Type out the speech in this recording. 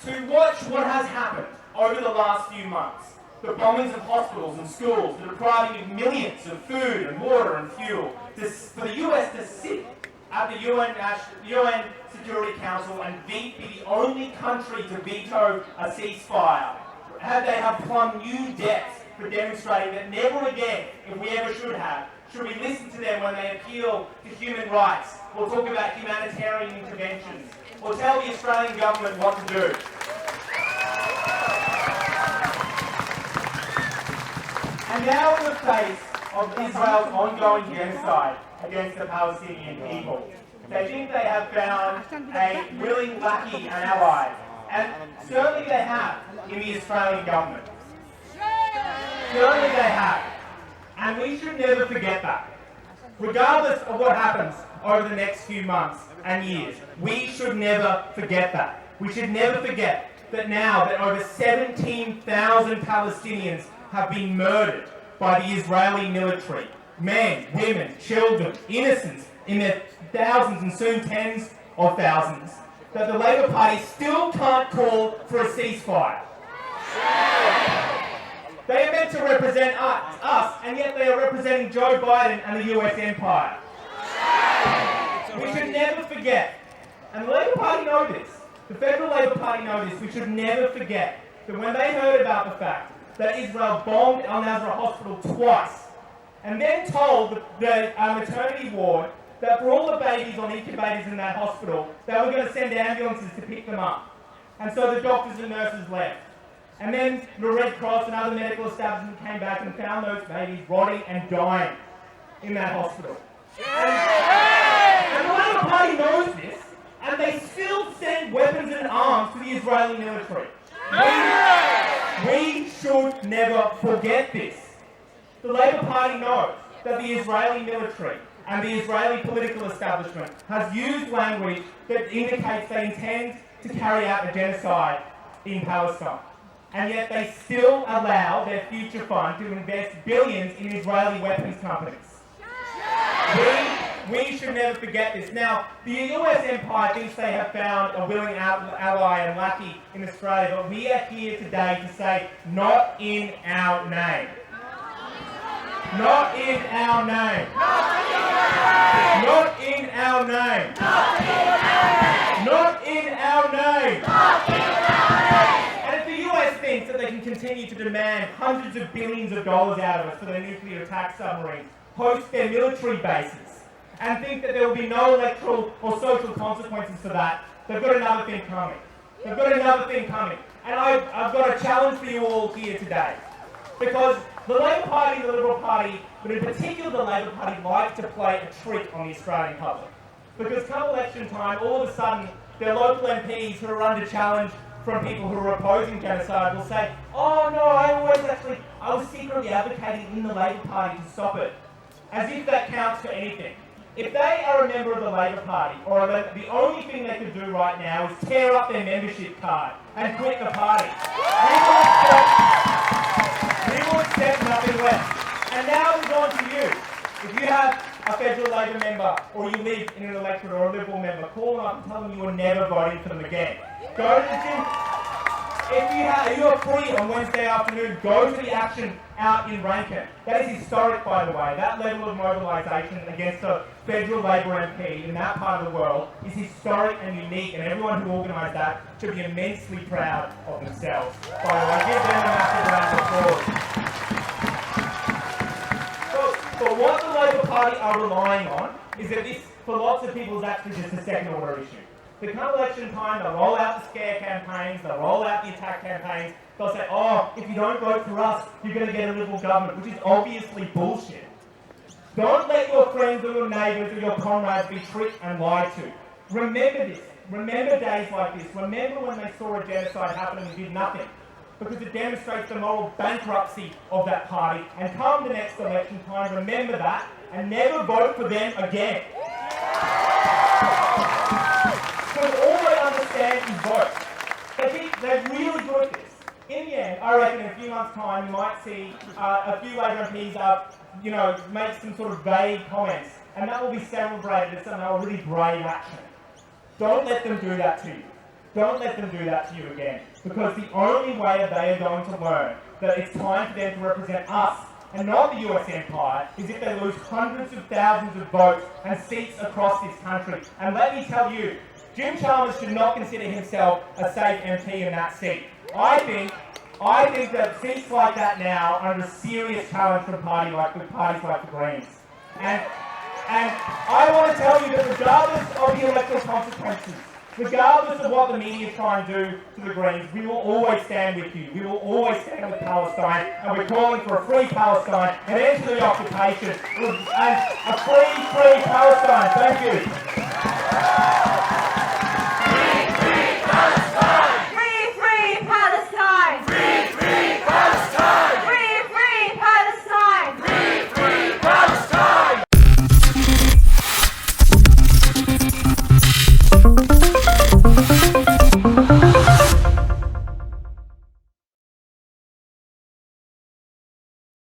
to watch what has happened over the last few months. The bombings of hospitals and schools, the depriving of millions of food and water and fuel, for the US to sit at the UN Security Council and be the only country to veto a ceasefire. They have plumbed new depths for demonstrating that never again, if we ever should we listen to them when they appeal to human rights, or talk about humanitarian interventions, or tell the Australian government what to do. And now in the face of Israel's ongoing genocide against the Palestinian people, they think they have found a willing lackey and ally, and certainly they have in the Australian government. Certainly they have. And we should never forget that. Regardless of what happens over the next few months and years, we should never forget that. We should never forget that now that over 17,000 Palestinians have been murdered by the Israeli military, men, women, children, innocents in their thousands and soon tens of thousands, that the Labor Party still can't call for a ceasefire. They are meant to represent us, and yet they are representing Joe Biden and the US empire. We should never forget, and the Labor Party know this, the Federal Labor Party know this, we should never forget that when they heard about the fact that Israel bombed Al-Nasra Hospital twice, and then told the maternity ward that for all the babies on incubators in that hospital, they were going to send ambulances to pick them up. And so the doctors and nurses left. And then the Red Cross and other medical establishments came back and found those babies rotting and dying in that hospital. And the Labor Party knows this, and they still send weapons and arms to the Israeli military. We should never forget this. The Labor Party knows that the Israeli military and the Israeli political establishment has used language that indicates they intend to carry out a genocide in Palestine. And yet they still allow their future fund to invest billions in Israeli weapons companies. We should never forget this. Now, the US empire thinks they have found a willing ally and lackey in Australia, but we are here today to say, not in our name. Not in our name. Not in our name. Not in our name. And if the US thinks that they can continue to demand hundreds of billions of dollars out of us for their nuclear attack submarines, host their military bases, and think that there will be no electoral or social consequences for that, they've got another thing coming. They've got another thing coming. And I've got a challenge for you all here today. Because the Labor Party and the Liberal Party, but in particular the Labor Party, like to play a trick on the Australian public. Because come election time, all of a sudden, their local MPs who are under challenge from people who are opposing genocide will say, oh no, I was secretly advocating in the Labor Party to stop it. As if that counts for anything. If they are a member of the Labor Party, or the only thing they could do right now is tear up their membership card and quit the party. We will accept nothing less. And now it's on to you. If you have a federal Labor member, or you live in an electorate or a Liberal member, call them up and tell them you are never voting for them again. Go to the gym. If you are free on Wednesday afternoon, go to the action out in Rankin. That is historic, by the way. That level of mobilisation against a federal Labor MP in that part of the world is historic and unique, and everyone who organised that should be immensely proud of themselves. By the way, give them a massive round of applause. But what the Labor Party are relying on is that this, for lots of people, is actually just a second-order issue. So come election time, they'll roll out the scare campaigns, they'll roll out the attack campaigns, they'll say, oh, if you don't vote for us, you're going to get a Liberal government, which is obviously bullshit. Don't let your friends or your neighbours or your comrades be tricked and lied to. Remember this. Remember days like this. Remember when they saw a genocide happen and did nothing. Because it demonstrates the moral bankruptcy of that party. And come the next election time, remember that and never vote for them again. Because all they understand is vote. They're really good at this. In the end, I reckon in a few months' time, you might see a few Labor MPs, make some sort of vague comments, and that will be celebrated as somehow a really brave action. Don't let them do that to you. Don't let them do that to you again, because the only way that they are going to learn that it's time for them to represent us and not the US empire is if they lose hundreds of thousands of votes and seats across this country. And let me tell you, Jim Chalmers should not consider himself a safe MP in that seat. I think that seats like that now are under serious challenge from parties like the Greens. And I want to tell you that regardless of the electoral consequences, regardless of what the media try and do to the Greens, we will always stand with you. We will always stand with Palestine, and we're calling for a free Palestine, an end to the occupation, and a free Palestine. Thank you.